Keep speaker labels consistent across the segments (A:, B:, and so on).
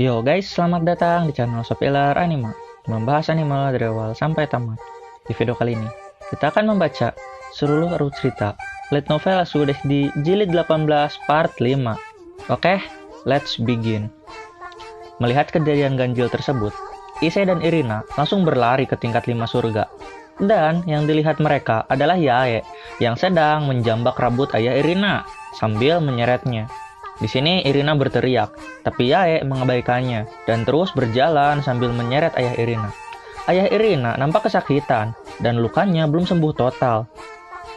A: Yo guys, selamat datang di channel Sopilar Anime, membahas anime dari awal sampai tamat. Di video kali ini, kita akan membaca seluruh alur cerita light novel sudah di jilid 18 part 5. Oke, let's begin. Melihat kejadian ganjil tersebut, Issei dan Irina langsung berlari ke tingkat 5 surga. Dan yang dilihat mereka adalah Yae yang sedang menjambak rambut ayah Irina sambil menyeretnya. Di sini Irina berteriak, tapi Yae mengabaikannya dan terus berjalan sambil menyeret ayah Irina. Ayah Irina nampak kesakitan dan lukanya belum sembuh total.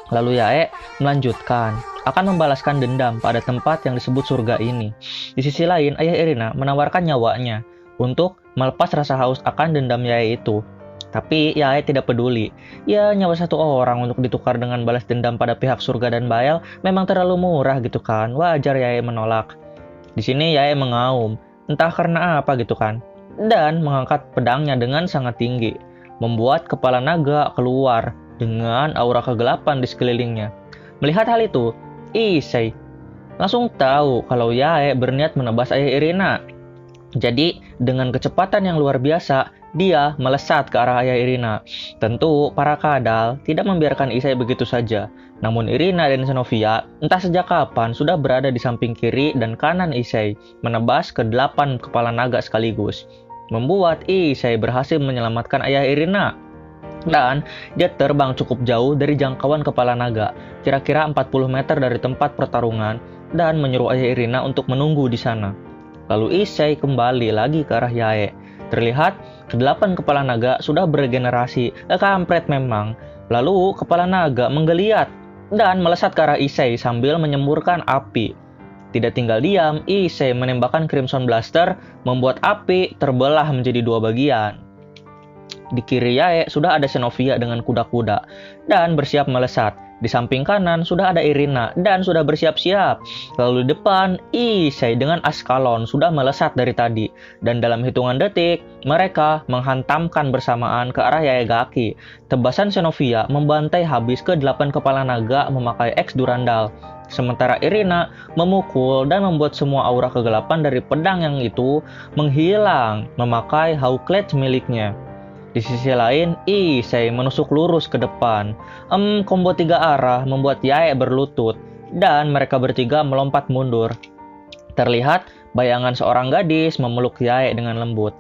A: Lalu Yae melanjutkan akan membalaskan dendam pada tempat yang disebut surga ini. Di sisi lain, ayah Irina menawarkan nyawanya untuk melepas rasa haus akan dendam Yae itu. Tapi Yae tidak peduli. Ya, nyawa satu orang untuk ditukar dengan balas dendam pada pihak surga dan Bael memang terlalu murah gitu kan. Wajar Yae menolak. Di sini Yae mengaum, entah karena apa gitu kan. Dan mengangkat pedangnya dengan sangat tinggi, membuat kepala naga keluar dengan aura kegelapan di sekelilingnya. Melihat hal itu, Issei langsung tahu kalau Yae berniat menebas ayah Irina. Jadi, dengan kecepatan yang luar biasa, dia melesat ke arah ayah Irina. Tentu, para kadal tidak membiarkan Issei begitu saja. Namun Irina dan Xenovia entah sejak kapan sudah berada di samping kiri dan kanan Issei, menebas ke 8 kepala naga sekaligus. Membuat Issei berhasil menyelamatkan ayah Irina. Dan dia terbang cukup jauh dari jangkauan kepala naga, kira-kira 40 meter dari tempat pertarungan, dan menyuruh ayah Irina untuk menunggu di sana. Lalu Issei kembali lagi ke arah Yae. Terlihat ke-8 kepala naga sudah beregenerasi. Kampret memang. Lalu kepala naga menggeliat dan melesat ke arah Issei sambil menyemburkan api. Tidak tinggal diam, Issei menembakkan Crimson Blaster membuat api terbelah menjadi 2 bagian. Di kiri Yae sudah ada Xenovia dengan kuda-kuda dan bersiap melesat. Di samping kanan sudah ada Irina dan sudah bersiap-siap. Lalu di depan, Issei dengan Askalon sudah melesat dari tadi. Dan dalam hitungan detik, mereka menghantamkan bersamaan ke arah Yaegaki. Tebasan Xenovia membantai habis ke 8 kepala naga memakai X Durandal. Sementara Irina memukul dan membuat semua aura kegelapan dari pedang yang itu menghilang memakai Hawkledge miliknya. Di sisi lain, Issei menusuk lurus ke depan. Combo 3 arah membuat Yae berlutut, dan mereka bertiga melompat mundur. Terlihat bayangan seorang gadis memeluk Yae dengan lembut.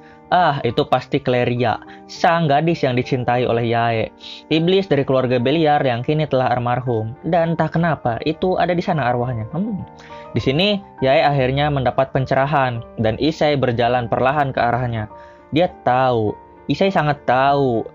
A: Itu pasti Cleria, sang gadis yang dicintai oleh Yae. Iblis dari keluarga Beliar yang kini telah almarhum. Dan entah kenapa, itu ada di sana arwahnya. Di sini, Yae akhirnya mendapat pencerahan, dan Issei berjalan perlahan ke arahnya. Dia tahu, Issei sangat tahu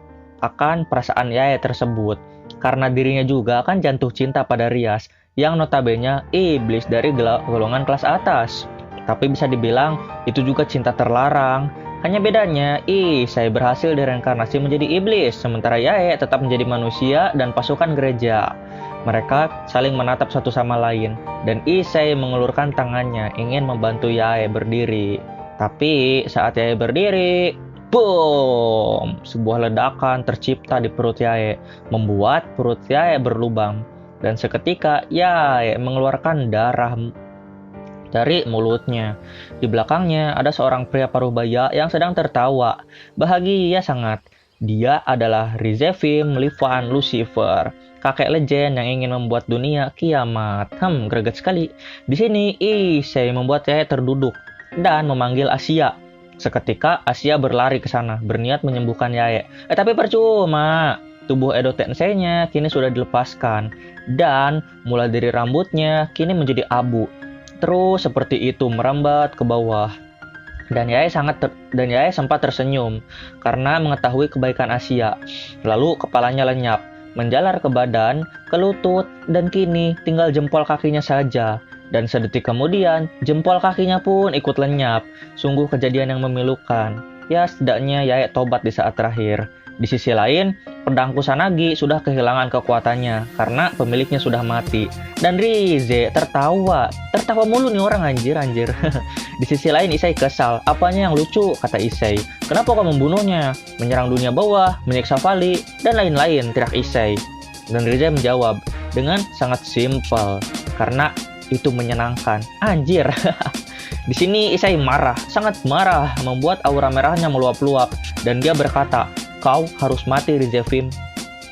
A: akan perasaan Yae tersebut, karena dirinya juga akan jatuh cinta pada Rias, yang notabene iblis dari golongan kelas atas. Tapi bisa dibilang, itu juga cinta terlarang. Hanya bedanya, Issei berhasil direinkarnasi menjadi iblis, sementara Yae tetap menjadi manusia dan pasukan gereja. Mereka saling menatap satu sama lain, dan Issei mengulurkan tangannya ingin membantu Yae berdiri. Tapi saat Yae berdiri, boom! Sebuah ledakan tercipta di perut Yae, membuat perut Yae berlubang. Dan seketika Yae mengeluarkan darah dari mulutnya. Di belakangnya ada seorang pria paruh baya yang sedang tertawa. Bahagia sangat. Dia adalah Rizevim Livan Lucifer, kakek legend yang ingin membuat dunia kiamat. Greget sekali. Di sini Issei membuat Yae terduduk dan memanggil Asia. Seketika Asia berlari ke sana, berniat menyembuhkan Yae. Tapi percuma. Tubuh Edo Tensei-nya kini sudah dilepaskan, dan mulai dari rambutnya kini menjadi abu. Terus seperti itu merambat ke bawah. Dan Yae sempat tersenyum karena mengetahui kebaikan Asia. Lalu kepalanya lenyap, menjalar ke badan, ke lutut, dan kini tinggal jempol kakinya saja. Dan sedetik kemudian, jempol kakinya pun ikut lenyap. Sungguh kejadian yang memilukan. Ya, setidaknya Yae tobat di saat terakhir. Di sisi lain, pedang Kusanagi sudah kehilangan kekuatannya karena pemiliknya sudah mati. Dan Rize tertawa. Tertawa mulu nih orang, anjir. Di sisi lain, Issei kesal. Apanya yang lucu, kata Issei. Kenapa kau membunuhnya? Menyerang dunia bawah, menyiksa Vali, dan lain-lain, teriak Issei. Dan Rize menjawab dengan sangat simpel. Karena itu menyenangkan. Anjir. Di sini Isai marah, sangat marah, membuat aura merahnya meluap-luap, dan dia berkata, "Kau harus mati, Rizevim."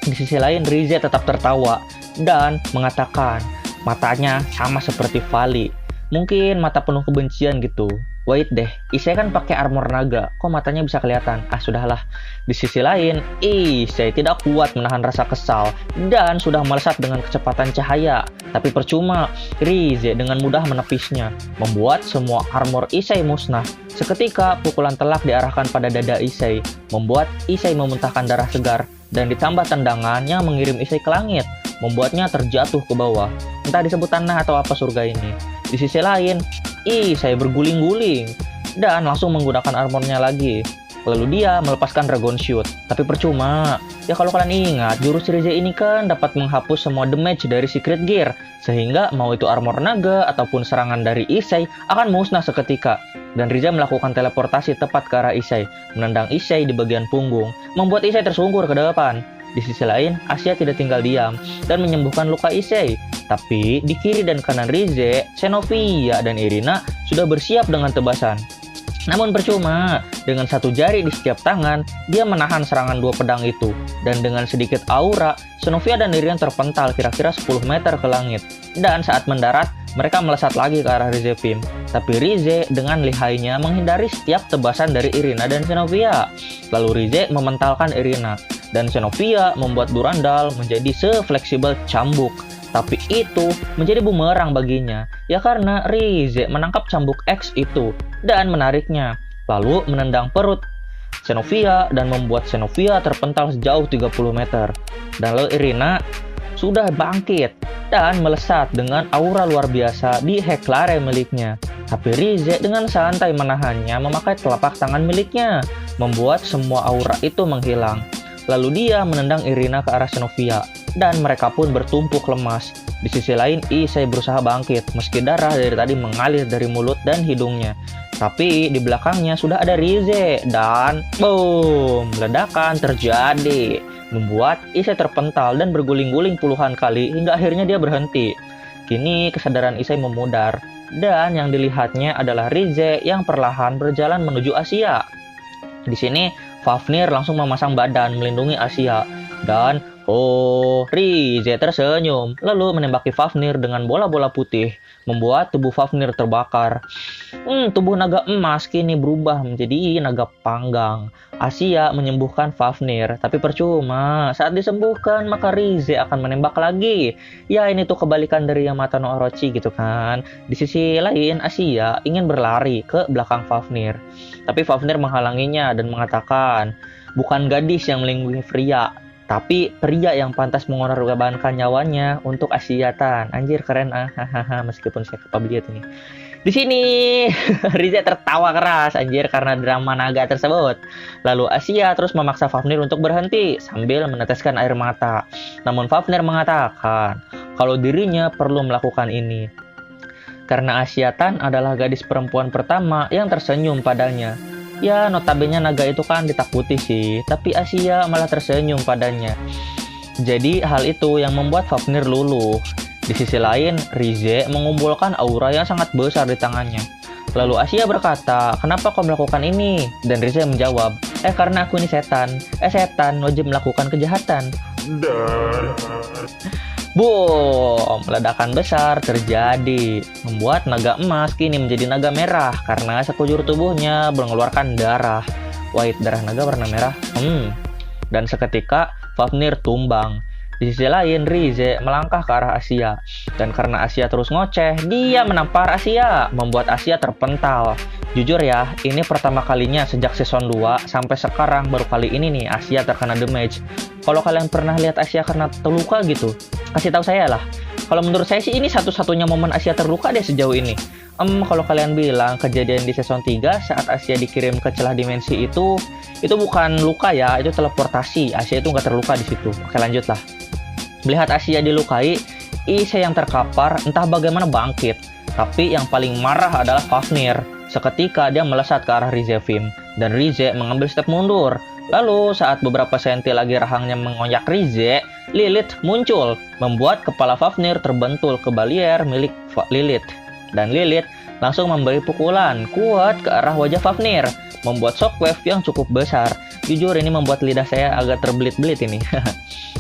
A: Di sisi lain, Rize tetap tertawa dan mengatakan, matanya sama seperti Vali. Mungkin mata penuh kebencian gitu. Wait deh, Isai kan pakai armor naga, kok matanya bisa kelihatan? Ah, sudahlah. Di sisi lain, Isai tidak kuat menahan rasa kesal dan sudah melesat dengan kecepatan cahaya. Tapi percuma, Rize dengan mudah menepisnya, membuat semua armor Isai musnah. Seketika, pukulan telak diarahkan pada dada Isai, membuat Isai memuntahkan darah segar, dan ditambah tendangan yang mengirim Isai ke langit, membuatnya terjatuh ke bawah. Entah disebut tanah atau apa surga ini. Di sisi lain, Isai berguling-guling dan langsung menggunakan armornya lagi. Lalu dia melepaskan Dragon Shoot. Tapi percuma. Ya kalau kalian ingat, jurus Rize ini kan dapat menghapus semua damage dari Secret Gear. Sehingga mau itu armor naga ataupun serangan dari Isai akan musnah seketika. Dan Rize melakukan teleportasi tepat ke arah Isai, menendang Isai di bagian punggung, membuat Isai tersungkur ke depan. Di sisi lain, Asia tidak tinggal diam dan menyembuhkan luka Isai. Tapi di kiri dan kanan Rize, Xenovia dan Irina sudah bersiap dengan tebasan. Namun percuma, dengan satu jari di setiap tangan, dia menahan serangan dua pedang itu. Dan dengan sedikit aura, Xenovia dan Irina terpental kira-kira 10 meter ke langit. Dan saat mendarat, mereka melesat lagi ke arah Rizevim. Tapi Rize dengan lihainya menghindari setiap tebasan dari Irina dan Xenovia. Lalu Rize mementalkan Irina. Dan Xenovia membuat Durandal menjadi sefleksibel cambuk. Tapi itu menjadi bumerang baginya, ya karena Rize menangkap cambuk X itu dan menariknya, lalu menendang perut Xenovia dan membuat Xenovia terpental sejauh 30 meter. Dan lalu Irina sudah bangkit dan melesat dengan aura luar biasa di Heklare miliknya. Tapi Rize dengan santai menahannya memakai telapak tangan miliknya, membuat semua aura itu menghilang. Lalu dia menendang Irina ke arah Xenovia, dan mereka pun bertumpuk lemas. Di sisi lain, Isai berusaha bangkit, meski darah dari tadi mengalir dari mulut dan hidungnya. Tapi di belakangnya sudah ada Rize, dan boom, ledakan terjadi, membuat Isai terpental dan berguling-guling puluhan kali hingga akhirnya dia berhenti. Kini kesadaran Isai memudar, dan yang dilihatnya adalah Rize yang perlahan berjalan menuju Asia. Di sini, Fafnir langsung memasang badan melindungi Asia, dan Rize tersenyum, lalu menembaki Fafnir dengan bola-bola putih, membuat tubuh Fafnir terbakar. Tubuh naga emas kini berubah menjadi naga panggang. Asia menyembuhkan Fafnir, tapi percuma. Saat disembuhkan, maka Rize akan menembak lagi. Ya, ini tuh kebalikan dari Yamato no Orochi gitu kan. Di sisi lain, Asia ingin berlari ke belakang Fafnir. Tapi Fafnir menghalanginya dan mengatakan, bukan gadis yang melindungi pria, tapi pria yang pantas mengorbankan nyawanya untuk Asia-tan. Anjir, keren meskipun saya lihat ini. Di sini Rize tertawa keras anjir karena drama naga tersebut. Lalu Asia terus memaksa Fafnir untuk berhenti sambil meneteskan air mata. Namun Fafnir mengatakan kalau dirinya perlu melakukan ini karena Asia-tan adalah gadis perempuan pertama yang tersenyum padanya. Ya, notabene naga itu kan ditakuti sih, tapi Asia malah tersenyum padanya. Jadi hal itu yang membuat Fafnir luluh. Di sisi lain, Rize mengumpulkan aura yang sangat besar di tangannya. Lalu Asia berkata, kenapa kau melakukan ini? Dan Rize menjawab, karena aku ini setan. Setan wajib melakukan kejahatan. Boom, ledakan besar terjadi, membuat naga emas kini menjadi naga merah karena sekujur tubuhnya mengeluarkan darah. Wait, darah naga warna merah? Dan seketika Fafnir tumbang. Di sisi lain, Rize melangkah ke arah Asia. Dan karena Asia terus ngoceh, dia menampar Asia, membuat Asia terpental. Jujur ya, ini pertama kalinya sejak season 2 sampai sekarang baru kali ini nih Asia terkena damage. Kalau kalian pernah lihat Asia kena terluka gitu, kasih tahu saya lah. Kalau menurut saya sih ini satu-satunya momen Asia terluka deh sejauh ini. Kalau kalian bilang kejadian di season 3 saat Asia dikirim ke celah dimensi itu bukan luka ya, itu teleportasi. Asia itu nggak terluka di situ. Oke, lanjutlah. Melihat Asia dilukai, Isai yang terkapar entah bagaimana bangkit. Tapi yang paling marah adalah Fafnir. Seketika dia melesat ke arah Rizevim, dan Rize mengambil step mundur. Lalu saat beberapa senti lagi rahangnya mengonyak Rize, Lilith muncul, membuat kepala Fafnir terbentul ke balier milik Lilith. Dan Lilith langsung memberi pukulan kuat ke arah wajah Fafnir, membuat shockwave yang cukup besar. Jujur ini membuat lidah saya agak terbelit-belit ini.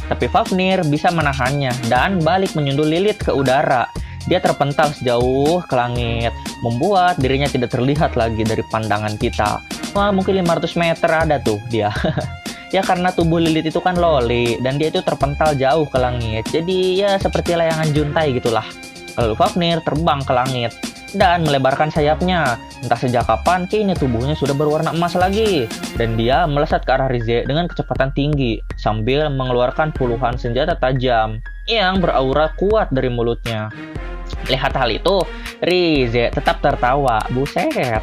A: Tapi Fafnir bisa menahannya dan balik menyundul Lilith ke udara. Dia terpental sejauh ke langit, membuat dirinya tidak terlihat lagi dari pandangan kita. Wah, mungkin 500 meter ada tuh dia. Ya karena tubuh Lilith itu kan loli, dan dia itu terpental jauh ke langit. Jadi ya seperti layangan juntai gitulah. Lalu Fafnir terbang ke langit dan melebarkan sayapnya. Entah sejak kapan, kini tubuhnya sudah berwarna emas lagi. Dan dia melesat ke arah Rize dengan kecepatan tinggi, sambil mengeluarkan puluhan senjata tajam yang beraura kuat dari mulutnya. Lihat hal itu, Rize tetap tertawa. Buset.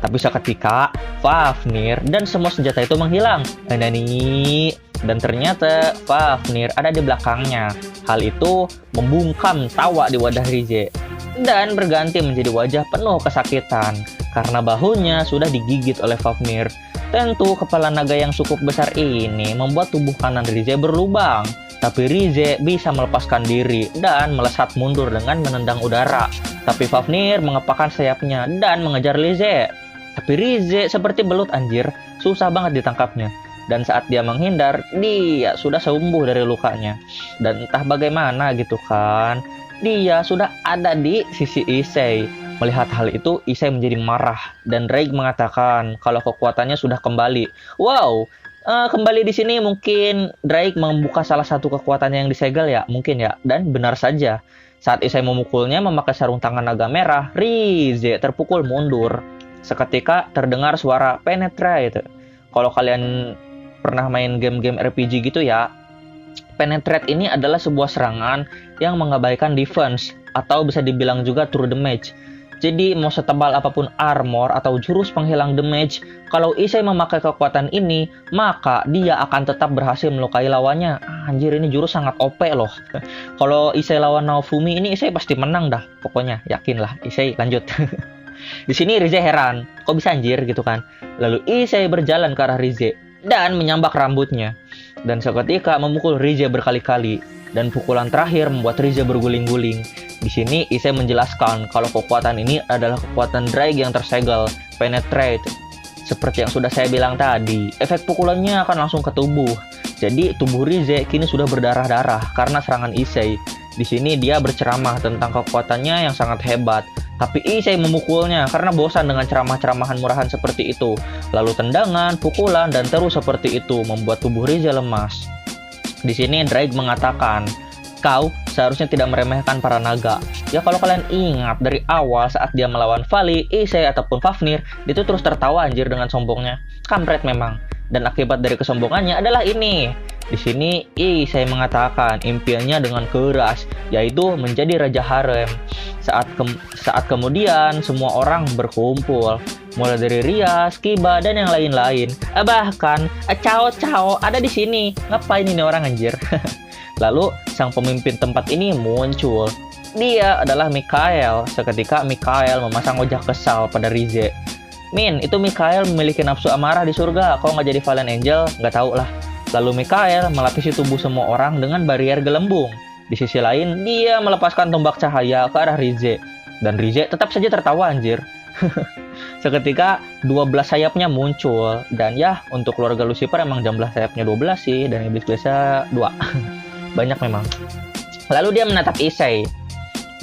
A: Tapi seketika, Fafnir dan semua senjata itu menghilang. Dan ternyata Fafnir ada di belakangnya. Hal itu membungkam tawa di wadah Rize dan berganti menjadi wajah penuh kesakitan karena bahunya sudah digigit oleh Fafnir. Tentu kepala naga yang cukup besar ini membuat tubuh kanan Rize berlubang. Tapi Rize bisa melepaskan diri dan melesat mundur dengan menendang udara. Tapi Fafnir mengepakkan sayapnya dan mengejar Rize. Tapi Rize seperti belut anjir, susah banget ditangkapnya. Dan saat dia menghindar, dia sudah sembuh dari lukanya. Dan entah bagaimana gitu kan, dia sudah ada di sisi Issei. Melihat hal itu, Issei menjadi marah. Dan Drake mengatakan kalau kekuatannya sudah kembali. Wow, kembali di sini mungkin Drake membuka salah satu kekuatannya yang disegel ya, mungkin ya. Dan benar saja, saat Issei memukulnya memakai sarung tangan naga merah, Rize terpukul mundur. Seketika terdengar suara penetrate. Kalau kalian pernah main game-game RPG gitu ya, penetrate ini adalah sebuah serangan yang mengabaikan defense, atau bisa dibilang juga true damage. Jadi mau setebal apapun armor atau jurus penghilang damage, kalau Issei memakai kekuatan ini, maka dia akan tetap berhasil melukai lawannya. Anjir, ini jurus sangat OP loh. Kalau Issei lawan Naofumi ini, Issei pasti menang dah. Pokoknya yakin lah, Issei lanjut. Di sini Rize heran, kok bisa anjir gitu kan. Lalu Issei berjalan ke arah Rize dan menyambak rambutnya. Dan seketika memukul Rize berkali-kali. Dan pukulan terakhir membuat Rize berguling-guling. Di sini Issei menjelaskan kalau kekuatan ini adalah kekuatan Drake yang tersegel, penetrate. Seperti yang sudah saya bilang tadi, efek pukulannya akan langsung ke tubuh. Jadi tubuh Rize kini sudah berdarah-darah karena serangan Issei. Di sini dia berceramah tentang kekuatannya yang sangat hebat. Tapi Issei memukulnya karena bosan dengan ceramah-ceramahan murahan seperti itu. Lalu tendangan, pukulan, dan terus seperti itu membuat tubuh Rize lemas. Di sini Drake mengatakan, kau seharusnya tidak meremehkan para naga. Ya kalau kalian ingat dari awal saat dia melawan Vali, Issei ataupun Fafnir, dia tuh terus tertawa anjir dengan sombongnya. Kampret memang. Dan akibat dari kesombongannya adalah ini. Di sini Issei mengatakan impiannya dengan keras, yaitu menjadi raja harem. Saat kemudian semua orang berkumpul, mulai dari Rias, Kiba, dan yang lain-lain. Bahkan Cao ada di sini. Ngapain ini orang anjir? Lalu sang pemimpin tempat ini muncul. Dia adalah Mikael. Seketika Mikael memasang wajah kesal pada Rize. Min, itu Mikael memiliki nafsu amarah di surga. Kau nggak jadi Fallen Angel? Nggak tahu lah. Lalu Mikael melapisi tubuh semua orang dengan barrier gelembung. Di sisi lain, dia melepaskan tombak cahaya ke arah Rize. Dan Rize tetap saja tertawa anjir. Seketika 12 sayapnya muncul. Dan ya, untuk keluarga Lucifer emang jumlah sayapnya 12 sih. Dan iblis biasa 2. Banyak memang. Lalu dia menatap Issei.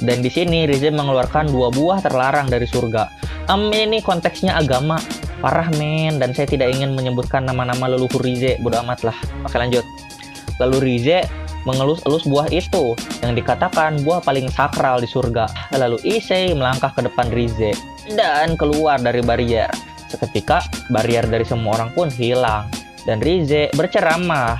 A: Dan di sini Rize mengeluarkan 2 buah terlarang dari surga. Ini konteksnya agama. Parah men, dan saya tidak ingin menyebutkan nama-nama leluhur Rize, bodo amat lah. Oke lanjut. Lalu Rize mengelus-elus buah itu, yang dikatakan buah paling sakral di surga. Lalu Issei melangkah ke depan Rize, dan keluar dari barrier. Seketika, barrier dari semua orang pun hilang. Dan Rize berceramah.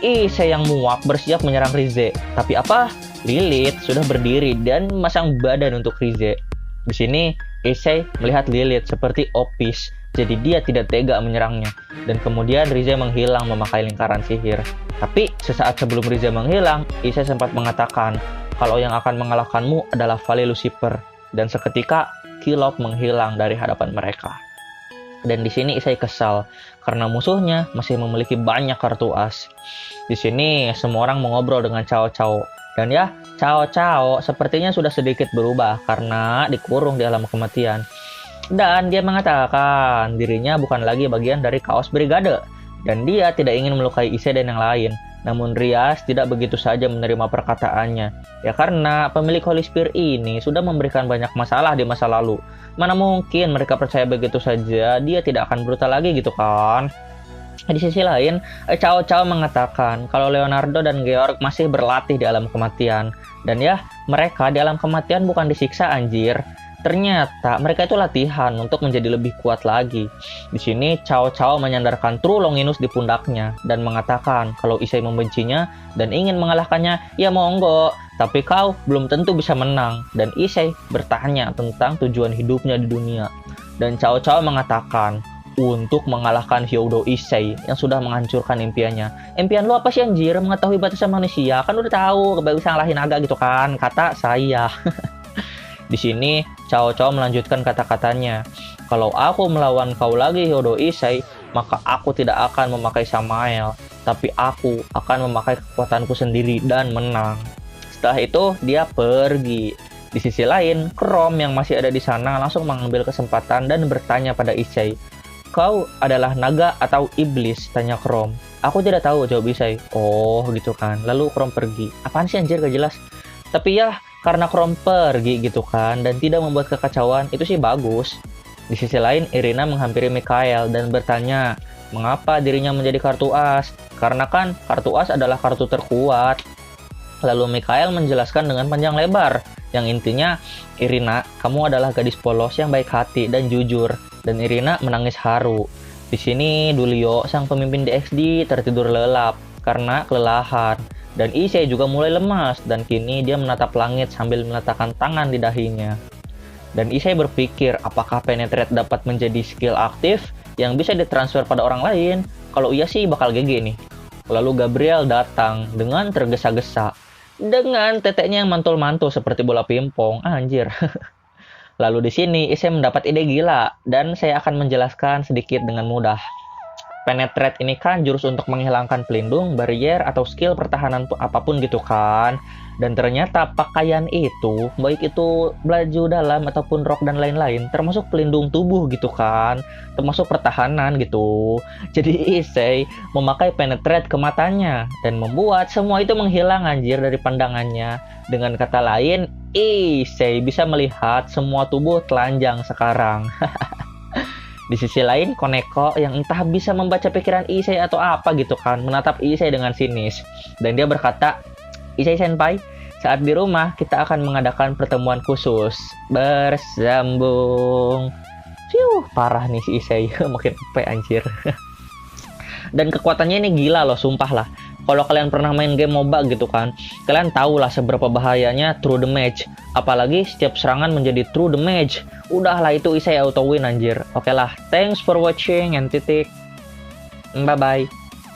A: Issei yang muak bersiap menyerang Rize. Tapi apa? Lilith sudah berdiri dan memasang badan untuk Rize. Di sini, Issei melihat Lilith seperti Opis. Jadi dia tidak tega menyerangnya. Dan kemudian Rize menghilang memakai lingkaran sihir. Tapi sesaat sebelum Rize menghilang, Issei sempat mengatakan kalau yang akan mengalahkanmu adalah Vali Lucifer. Dan seketika Kilop menghilang dari hadapan mereka. Dan di sini Issei kesal karena musuhnya masih memiliki banyak kartu as. Di sini semua orang mengobrol dengan Cao Cao. Dan ya, Cao Cao sepertinya sudah sedikit berubah karena dikurung di alam kematian. Dan dia mengatakan dirinya bukan lagi bagian dari Chaos Brigade. Dan dia tidak ingin melukai Issei dan yang lain. Namun Rias tidak begitu saja menerima perkataannya. Ya karena pemilik Holy Spear ini sudah memberikan banyak masalah di masa lalu. Mana mungkin mereka percaya begitu saja dia tidak akan brutal lagi gitu kan. Di sisi lain, Cao Cao mengatakan kalau Leonardo dan Georg masih berlatih di alam kematian. Dan ya, mereka di alam kematian bukan disiksa anjir. Ternyata mereka itu latihan untuk menjadi lebih kuat lagi. Di sini Cao Cao menyandarkan True Longinus di pundaknya dan mengatakan kalau Issei membencinya dan ingin mengalahkannya, ya monggo, tapi kau belum tentu bisa menang. Dan Issei bertanya tentang tujuan hidupnya di dunia. Dan Cao Cao mengatakan untuk mengalahkan Hyodo Issei yang sudah menghancurkan impiannya. Impian lu apa sih anjir? Mengetahui batasan manusia? Kan udah tahu, bisa ngalahin naga gitu kan, kata saya. Di sini, Cao Cao melanjutkan kata-katanya. Kalau aku melawan kau lagi Hyodo Issei, maka aku tidak akan memakai Samael. Tapi aku akan memakai kekuatanku sendiri dan menang. Setelah itu, dia pergi. Di sisi lain, Chrome yang masih ada di sana langsung mengambil kesempatan dan bertanya pada Issei. Kau adalah naga atau iblis? Tanya Chrome. Aku tidak tahu, jawab Issei. Oh, gitu kan. Lalu Chrome pergi. Apaan sih anjir, gak jelas. Tapi ya, karena Chrome pergi gitu kan, dan tidak membuat kekacauan, itu sih bagus. Di sisi lain, Irina menghampiri Mikhail dan bertanya, mengapa dirinya menjadi kartu as? Karena kan kartu as adalah kartu terkuat. Lalu Mikhail menjelaskan dengan panjang lebar, yang intinya, Irina, kamu adalah gadis polos yang baik hati dan jujur. Dan Irina menangis haru. Di sini, Dulio, sang pemimpin DXD, tertidur lelap karena kelelahan. Dan Issei juga mulai lemas, dan kini dia menatap langit sambil meletakkan tangan di dahinya. Dan Issei berpikir apakah Penetrate dapat menjadi skill aktif yang bisa ditransfer pada orang lain. Kalau iya sih bakal GG nih. Lalu Gabriel datang dengan tergesa-gesa. Dengan teteknya yang mantul-mantul seperti bola pingpong. Anjir. Lalu di sini Issei mendapat ide gila, dan saya akan menjelaskan sedikit dengan mudah. Penetrate ini kan jurus untuk menghilangkan pelindung, barrier, atau skill pertahanan apapun gitu kan. Dan ternyata pakaian itu, baik itu baju dalam ataupun rok dan lain-lain, termasuk pelindung tubuh gitu kan. Termasuk pertahanan gitu. Jadi Issei memakai penetrate ke matanya dan membuat semua itu menghilang anjir dari pandangannya. Dengan kata lain, Issei bisa melihat semua tubuh telanjang sekarang. Di sisi lain, Koneko yang entah bisa membaca pikiran Issei atau apa gitu kan, menatap Issei dengan sinis. Dan dia berkata, Issei Senpai, saat di rumah kita akan mengadakan pertemuan khusus. Bersambung. Fiuh, parah nih si Issei, makin OP anjir. Dan kekuatannya ini gila loh, sumpah lah. Kalau kalian pernah main game MOBA gitu kan, kalian tahu lah seberapa bahayanya true damage. Apalagi setiap serangan menjadi true damage. Udahlah itu Issei auto win anjir. Oke lah, thanks for watching and titik. Bye bye.